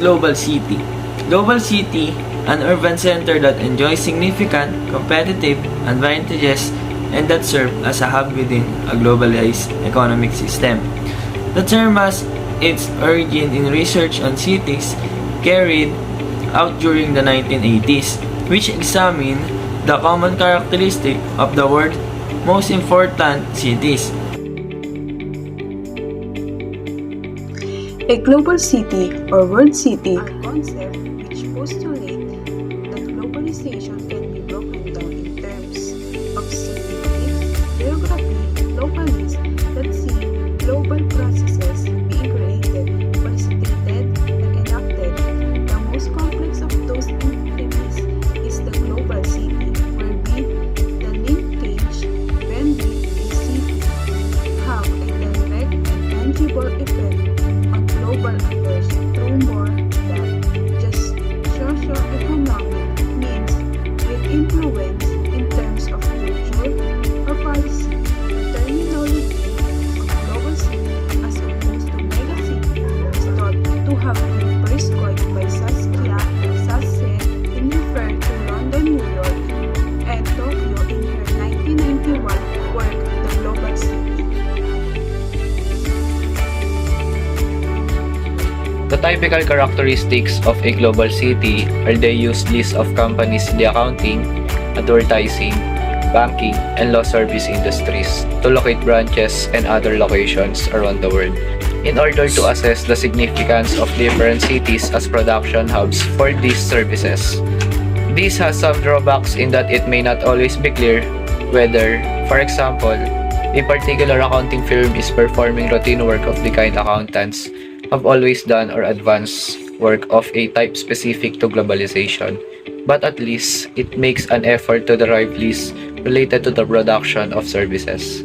Global city. Global city, an urban center that enjoys significant competitive advantages and that serve as a hub within a globalized economic system. The term has its origin in research on cities carried out during the 1980s, which examined the common characteristic of the world's most important cities. A global city or world city are concept which postulate that globalization can be broken down in terms of city type, geography, localism that see global processes being created, facilitated, and enacted. The most complex of those entities is the global city, where the linkage when a city have a direct and tangible effect on global affairs through more than just socio-economic means with influence in terms of culture or policy. The terminology of global city as opposed to mega city is thought to have been first coined by Saskia Sassen in referring to London, New York, and Tokyo in her 1991 work, The Global City. The typical characteristics of a global city are the use list of companies in the accounting, advertising, banking, and law service industries to locate branches and other locations around the world in order to assess the significance of different cities as production hubs for these services. This has some drawbacks in that it may not always be clear whether, for example, a particular accounting firm is performing routine work of the kind accountants have always done or advanced work of a type specific to globalization, but at least it makes an effort to derive lists related to the production of services.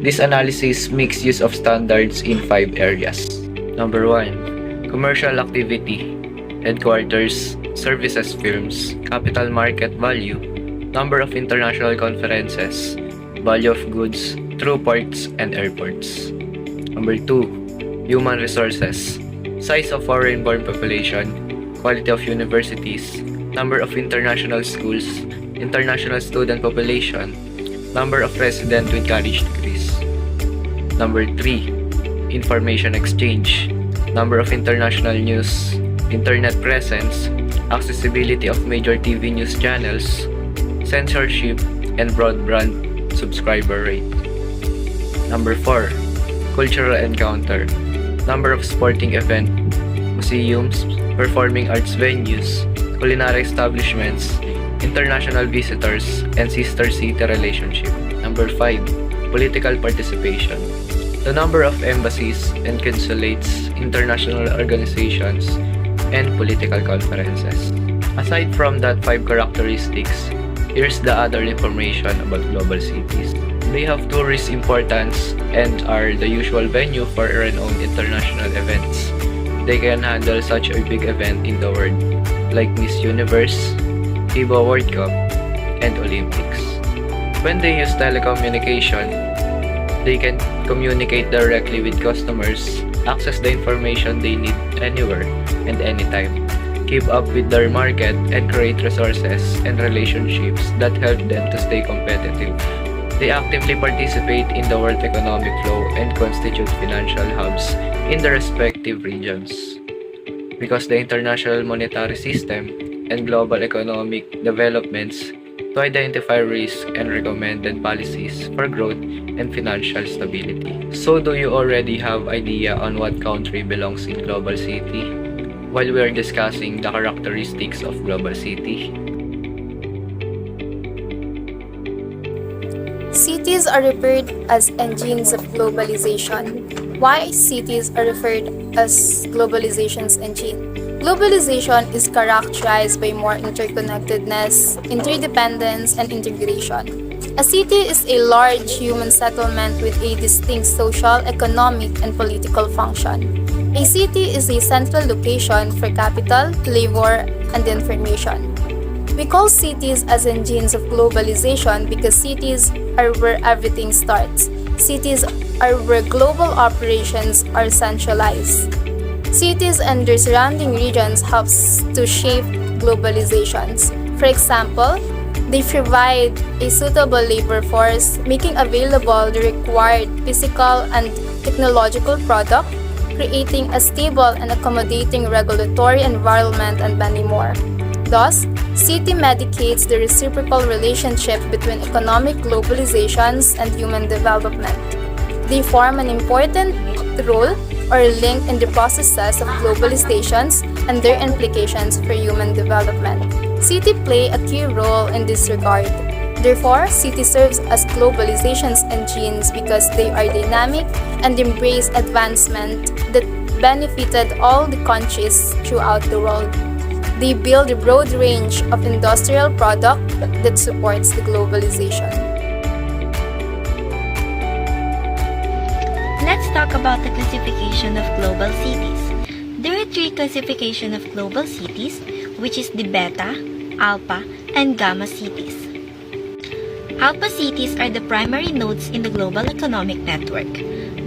This analysis makes use of standards in 5 areas. Number 1. Commercial activity, headquarters, services firms, capital market value, number of international conferences, value of goods through ports and airports. Number 2. Human resources, size of foreign-born population, quality of universities, number of international schools, international student population, number of residents with college degrees. Number 3. Information exchange, number of international news, internet presence, accessibility of major TV news channels, censorship, and broadband subscriber rate. Number 4. Cultural encounter, number of sporting events, museums, performing arts venues, culinary establishments, international visitors, and sister city relationship. Number 5. Political participation, the number of embassies and consulates, international organizations, and political conferences. Aside from that 5 characteristics, here's the other information about global cities. They have tourist importance and are the usual venue for renowned international events. They can handle such a big event in the world like Miss Universe, FIBA World Cup, and Olympics. When they use telecommunication, they can communicate directly with customers, access the information they need anywhere and anytime, keep up with their market, and create resources and relationships that help them to stay competitive. They actively participate in the world economic flow and constitute financial hubs in the respective regions. Because the international monetary system and global economic developments to identify risk and recommended policies for growth and financial stability. So do you already have idea on what country belongs in global city? While we are discussing the characteristics of global city, cities are referred as engines of globalization. Why cities are referred as globalization's engine? Globalization is characterized by more interconnectedness, interdependence, and integration. A city is a large human settlement with a distinct social, economic, and political function. A city is a central location for capital, labor, and information. We call cities as engines of globalization because cities are where everything starts. Cities are where global operations are centralized. Cities and their surrounding regions helps to shape globalizations. For example, they provide a suitable labor force, making available the required physical and technological product, creating a stable and accommodating regulatory environment, and many more. Thus, city medicates the reciprocal relationship between economic globalizations and human development. They form an important role or link in the processes of globalizations and their implications for human development. Cities play a key role in this regard. Therefore, cities serve as globalization's engines because they are dynamic and embrace advancement that benefited all the countries throughout the world. They build a broad range of industrial product that supports the globalization. Let's talk about the classification of global cities. There are three classifications of global cities, which is the beta, alpha, and gamma cities. Alpha cities are the primary nodes in the global economic network.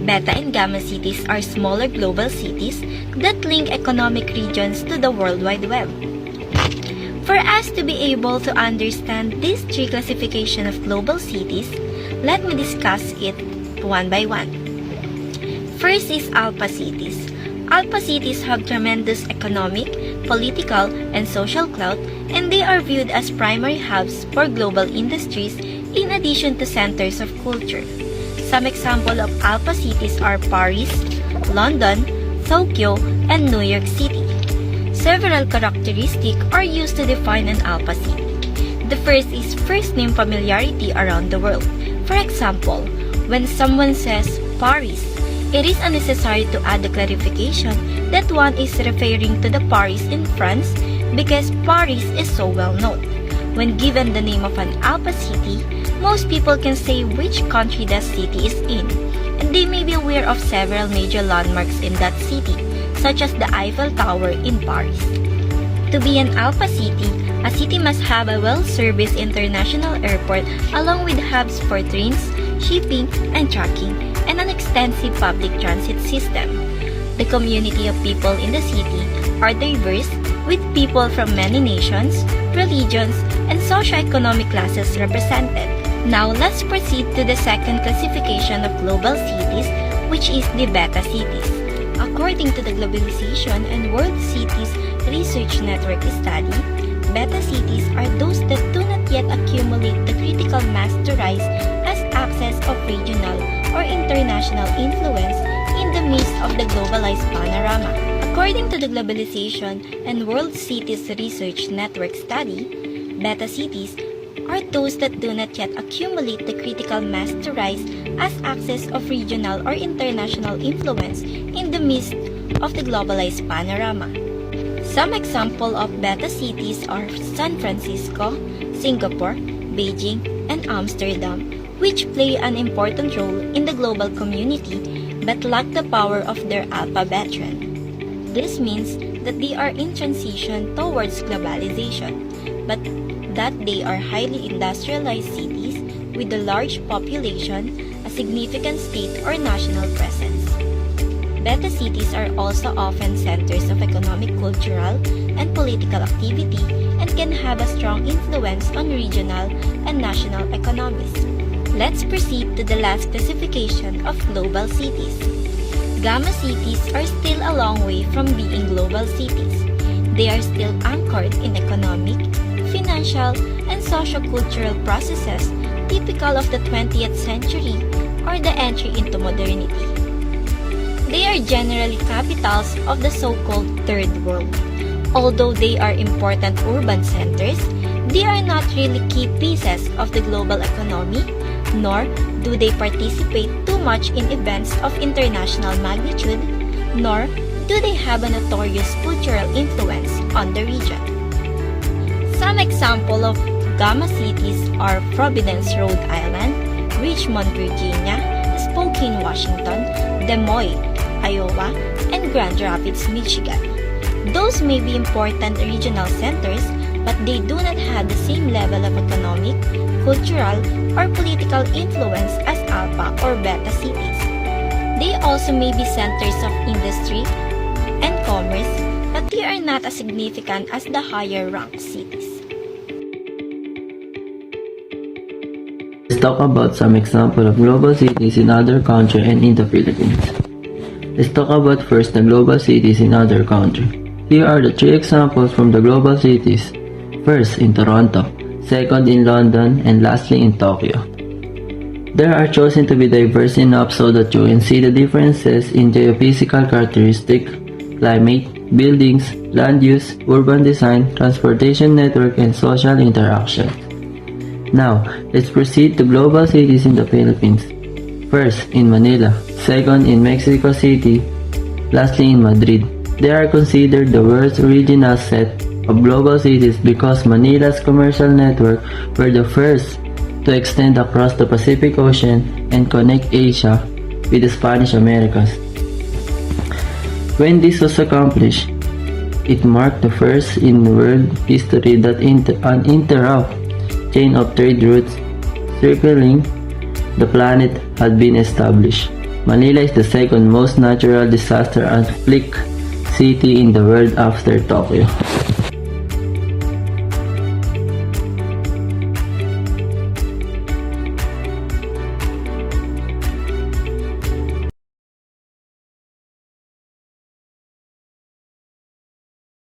Beta and gamma cities are smaller global cities that link economic regions to the World Wide Web. For us to be able to understand these three classifications of global cities, let me discuss it one by one. First is alpha cities. Alpha cities have tremendous economic, political, and social clout, and they are viewed as primary hubs for global industries in addition to centers of culture. Some examples of alpha cities are Paris, London, Tokyo, and New York City. Several characteristics are used to define an alpha city. The first is first-name familiarity around the world. For example, when someone says Paris, it is unnecessary to add the clarification that one is referring to the Paris in France because Paris is so well known. When given the name of an alpha city, most people can say which country that city is in, and they may be aware of several major landmarks in that city, such as the Eiffel Tower in Paris. To be an alpha city, a city must have a well-serviced international airport along with hubs for trains, shipping, and trucking, and an extensive public transit system. The community of people in the city are diverse, with people from many nations, religions, and socioeconomic classes represented. Now let's proceed to the second classification of global cities, which is the beta cities. According to the Globalization and World Cities Research Network study, beta cities are those that do not yet accumulate the critical mass to rise as access of regional or international influence in the midst of the globalized panorama. According to the Globalization and World Cities Research Network study, beta cities are those that do not yet accumulate the critical mass to rise as access of regional or international influence in the midst of the globalized panorama. Some examples of beta cities are San Francisco, Singapore, Beijing, and Amsterdam, which play an important role in the global community but lack the power of their alpha veteran. This means that they are in transition towards globalization, but that they are highly industrialized cities with a large population, a significant state or national presence. Beta cities are also often centers of economic, cultural, and political activity and can have a strong influence on regional and national economies. Let's proceed to the last classification of global cities. Gamma cities are still a long way from being global cities. They are still anchored in economic, financial, and socio-cultural processes typical of the 20th century or the entry into modernity. They are generally capitals of the so-called Third World. Although they are important urban centers, they are not really key pieces of the global economy, nor do they participate too much in events of international magnitude, nor do they have a notorious cultural influence on the region. Some examples of gamma cities are Providence, Rhode Island, Richmond, Virginia, Spokane, Washington, Des Moines, Iowa, and Grand Rapids, Michigan. Those may be important regional centers, but they do not have the same level of economic, cultural, or political influence as alpha or beta cities. They also may be centers of industry, and commerce, but they are not as significant as the higher-ranked cities. Let's talk about some examples of global cities in other countries and in the Philippines. Let's talk about first the global cities in other countries. Here are the 3 examples from the global cities. First, in Toronto. Second, in London. And lastly, in Tokyo. They are chosen to be diverse enough so that you can see the differences in geophysical characteristics, climate, buildings, land use, urban design, transportation network, and social interaction. Now, let's proceed to global cities in the Philippines. First, in Manila. Second, in Mexico City. Lastly, in Madrid. They are considered the world's original set of global cities because Manila's commercial network were the first to extend across the Pacific Ocean and connect Asia with the Spanish Americas. When this was accomplished, it marked the first in world history that an uninterrupted chain of trade routes circling the planet had been established. Manila is the second most natural disaster afflicted city in the world after Tokyo.